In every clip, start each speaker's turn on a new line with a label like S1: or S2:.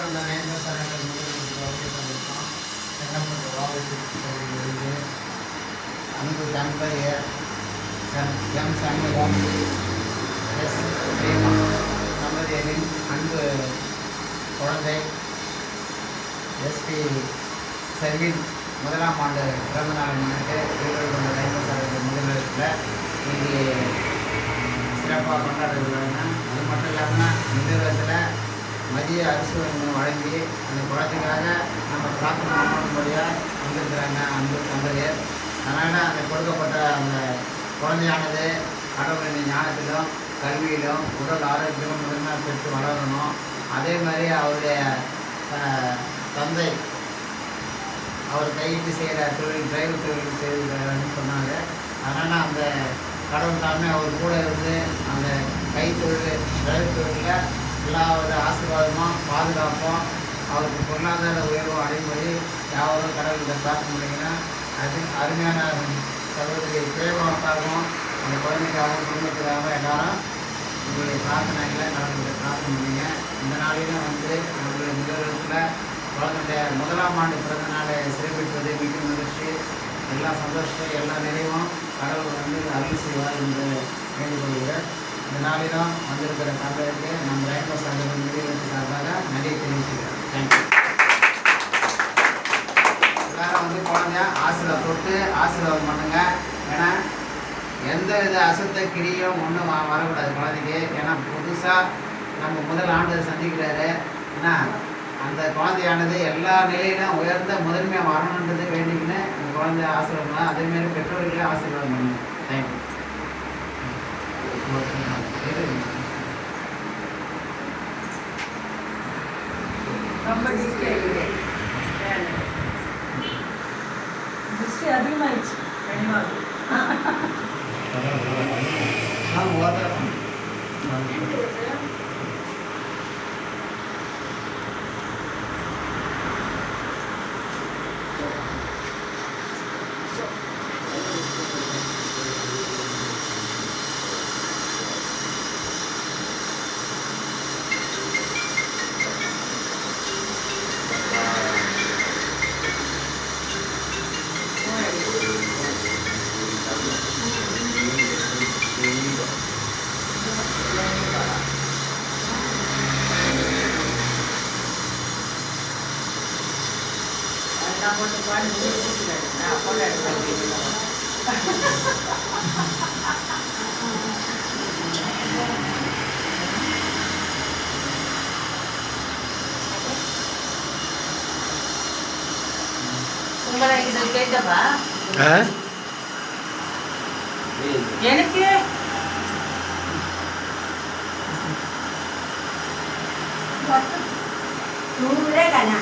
S1: கடவுள் நேர்மசாரங்கள் செங்கல்பட்டு வாபசி அன்பு தம்பதியர் எம் சண்முகம் எஸ் பிரேமா தம்பதியரின் அன்பு குழந்தை எஸ்பி செல்வின் முதலாம் ஆண்டு பிறந்த நாளை முன்னிட்டு ஈரோடு கொண்ட நேர்மசாரங்கள் முதலிடத்தில் இங்கே சிறப்பாக கொண்டாடுகிறாங்க. அது மட்டும் இல்லாமல் இந்த விதத்தில் மதிய அரிசி வழங்கி அந்த குழந்தைக்காக நம்ம பிரார்த்தனை பண்ணும்படியாக வந்திருக்கிறாங்க அன்பு தம்பதியர். அதனால் அந்த கொடுக்கப்பட்ட அந்த குழந்தையானது கடவுளின் ஞானத்திலும் கல்வியிலும் உடல் ஆரோக்கியமும் முதன்மையாக பெற்று வளரணும். அதே மாதிரி அவருடைய தந்தை அவர் கையிட்டு செய்கிற தொழில் டிரைவர் தொழில் செய்கிறாருன்னு சொன்னாங்க. அதனால் அந்த கடவுள் தாமே அவர் கூட இருந்து அந்த கைத்தொழில் டிரைவர் தொழிலில் எல்லாவித ஆசீர்வாதமும் பாதுகாப்பும் அவருக்கு பொருளாதார உயர்வும் அடையும்படி யாரும் கடவுள்கிட்ட பார்க்க முடியுங்கன்னா அது அருமையான சகோதரி பிரேமாவுக்காகவும் அந்த குழந்தைக்காகவும் குடும்பத்துக்காகவும் எல்லாரும் உங்களுடைய பிரார்த்தனைகளை கடவுள்கிட்ட பார்க்க முடியுங்க. இந்த நாளிலும் நம்மளுடைய முதலிடத்தில் குழந்தைய முதலாம் ஆண்டு பிறந்த நாளை சிறப்பிப்பது மிக மகிழ்ச்சி. எல்லா சந்தோஷத்தை எல்லா நிறைவும் கடவுள் அருள் செய்வார் என்று வேண்டுகொள்கிறேன். இந்த நாளிலும் வந்திருக்கிற தந்தைக்கு நம்ம ரேங்கோ சங்கத்தின் நிறுவனத்தின் சார்பாக நன்றி தெரிவிச்சுக்கிறேன். தேங்க்யூ. எல்லாரும் குழந்தைய தொட்டு ஆசீர்வாதம் பண்ணுங்க. ஏன்னா எந்த வித அசுத்த கிரியும் ஒன்றும் வரக்கூடாது குழந்தைக்கு. ஏன்னா புதுசாக நம்ம முதல் ஆண்டு சந்திக்கிறாரு. ஏன்னா அந்த குழந்தையானது எல்லா நிலையிலும் உயர்ந்த முதன்மையாக வரணுன்றது வேண்டிக்கின்னு அந்த குழந்தைய ஆசீர்வாதம் பண்ணலாம். அதேமாரி பெற்றோர்களே ஆசீர்வாதம் பண்ணுங்க. தேங்க்யூ.
S2: ரொம்ப திருஷ்டி அதிகமாகிடுச்சு. போட்டு பாடு நான் கொண்டாடு உங்களை இது கேட்டப்பா எனக்கு நூறே கண்ணா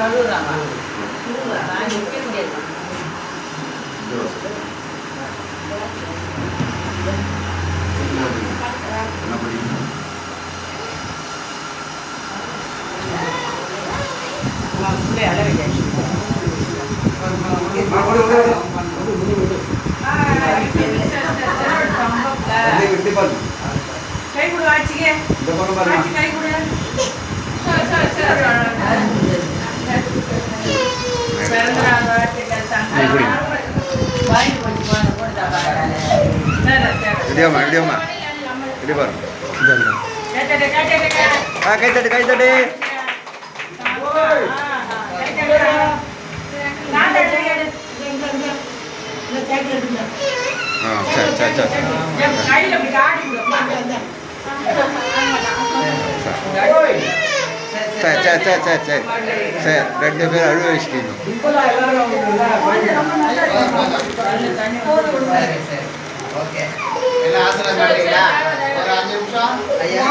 S2: அழுகுறாங்க நிற்க முடியாது. கை கொடு ஆட்சிக்கு கை கொடு.
S3: ரெண்டு பேரும் அழுவ வச்சுக்கணும்.
S1: ஓகே எல்லாம் ஆசீர்வாதம் பண்ணிட்டீங்களா? ஒரு 5 நிமிஷம் ஐயா